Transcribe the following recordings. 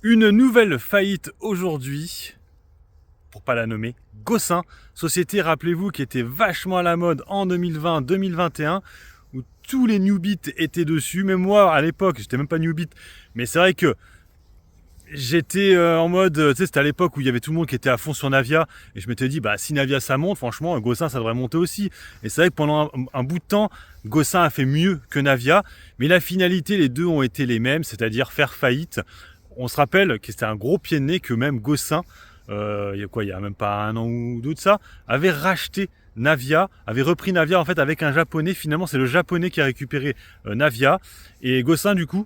Une nouvelle faillite aujourd'hui, pour pas la nommer, Gossin, société, rappelez-vous, qui était vachement à la mode en 2020-2021, où tous les newbies étaient dessus. Même moi, à l'époque, j'étais même pas newbie, mais c'est vrai que j'étais en mode, tu sais, c'était à l'époque où il y avait tout le monde qui était à fond sur Navia, et je m'étais dit, bah si Navia ça monte, franchement, Gossin ça devrait monter aussi. Et c'est vrai que pendant un bout de temps, Gossin a fait mieux que Navia, mais la finalité, les deux ont été les mêmes, c'est-à-dire faire faillite. On se rappelle que c'était un gros pied de nez que même Gossin, il y a même pas un an ou deux de ça, avait racheté Navia, avait repris Navia en fait avec un japonais. Finalement, c'est le japonais qui a récupéré Navia, et Gossin du coup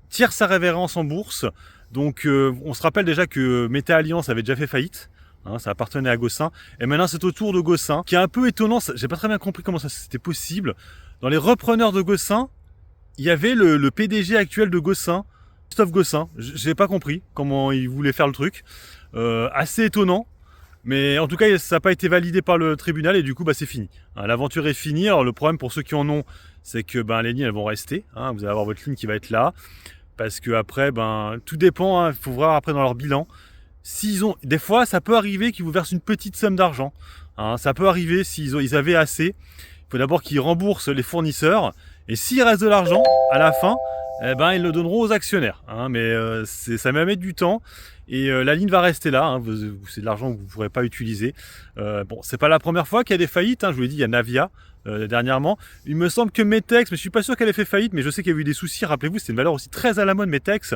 tire sa révérence en bourse. Donc on se rappelle déjà que Meta Alliance avait déjà fait faillite. Hein, ça appartenait à Gossin. Et maintenant c'est au tour de Gossin, qui est un peu étonnant. J'ai pas très bien compris comment ça c'était possible. Dans les repreneurs de Gossin, il y avait le PDG actuel de Gossin, Christophe Gossin. J'ai pas compris comment il voulait faire le truc. Assez étonnant. Mais en tout cas, ça n'a pas été validé par le tribunal et du coup, bah, c'est fini. Hein, l'aventure est finie. Alors le problème pour ceux qui en ont, c'est que ben, les lignes elles vont rester. Hein, vous allez avoir votre ligne qui va être là. Parce que après, ben, tout dépend. Il faut voir après dans leur bilan. S'ils ont, des fois, ça peut arriver qu'ils vous versent une petite somme d'argent. Hein, ça peut arriver ils avaient assez. Il faut d'abord qu'ils remboursent les fournisseurs. Et s'il reste de l'argent à la fin, eh ben, ils le donneront aux actionnaires. Hein, mais ça va mettre du temps. Et la ligne va rester là. Hein, c'est de l'argent que vous ne pourrez pas utiliser. Bon, c'est pas la première fois qu'il y a des faillites. Hein, je vous l'ai dit, il y a Navia. Dernièrement. Il me semble que Metex, mais je suis pas sûr qu'elle ait fait faillite, mais je sais qu'il y a eu des soucis. Rappelez-vous, c'était une valeur aussi très à la mode, Metex.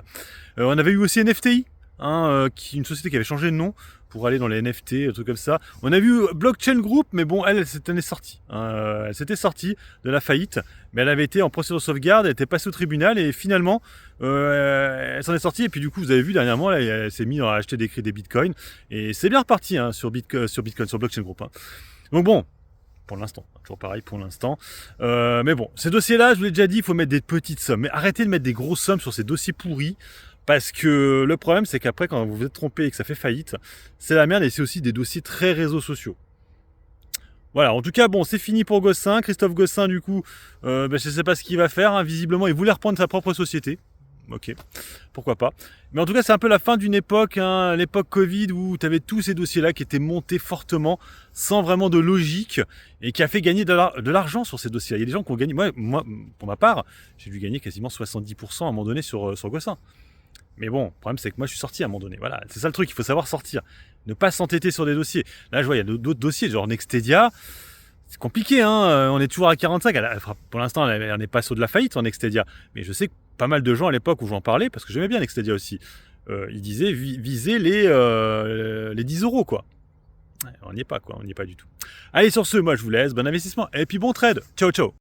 On avait eu aussi NFTI, hein, une société qui avait changé de nom pour aller dans les NFT, un truc comme ça. On a vu Blockchain Group, mais bon, elle s'était sortie. Hein, elle s'était sortie de la faillite, mais elle avait été en procédure de sauvegarde, elle était passée au tribunal et finalement, elle s'en est sortie. Et puis du coup, vous avez vu dernièrement, là, elle s'est mise à acheter des bitcoins et c'est bien reparti hein, sur Bitcoin, sur Blockchain Group. Hein. Donc bon. Pour l'instant, toujours pareil pour l'instant. Mais bon, ces dossiers-là, je vous l'ai déjà dit, il faut mettre des petites sommes. Mais arrêtez de mettre des grosses sommes sur ces dossiers pourris. Parce que le problème, c'est qu'après, quand vous vous êtes trompé et que ça fait faillite, c'est la merde et c'est aussi des dossiers très réseaux sociaux. Voilà, en tout cas, bon, c'est fini pour Gossin. Christophe Gossin, du coup, je ne sais pas ce qu'il va faire. Hein. Visiblement, il voulait reprendre sa propre société. Ok, pourquoi pas. Mais en tout cas, c'est un peu la fin d'une époque, hein, l'époque Covid, où tu avais tous ces dossiers-là qui étaient montés fortement, sans vraiment de logique, et qui a fait gagner de l'argent sur ces dossiers-là. Il y a des gens qui ont gagné, moi pour ma part, j'ai dû gagner quasiment 70% à un moment donné sur Gossin. Mais bon, le problème c'est que moi je suis sorti à un moment donné. Voilà, c'est ça le truc, il faut savoir sortir. Ne pas s'entêter sur des dossiers. Là, je vois, il y a d'autres dossiers, genre Nextedia. C'est compliqué, hein. On est toujours à 45. Pour l'instant, elle n'est pas sur de la faillite en Nextedia. Mais je sais que pas mal de gens à l'époque où j'en parlais, parce que j'aimais bien Nextedia aussi, ils disaient viser les 10 euros, quoi. Ouais, on n'y est pas, quoi. On n'y est pas du tout. Allez, sur ce, moi je vous laisse. Bon investissement. Et puis bon trade. Ciao, ciao.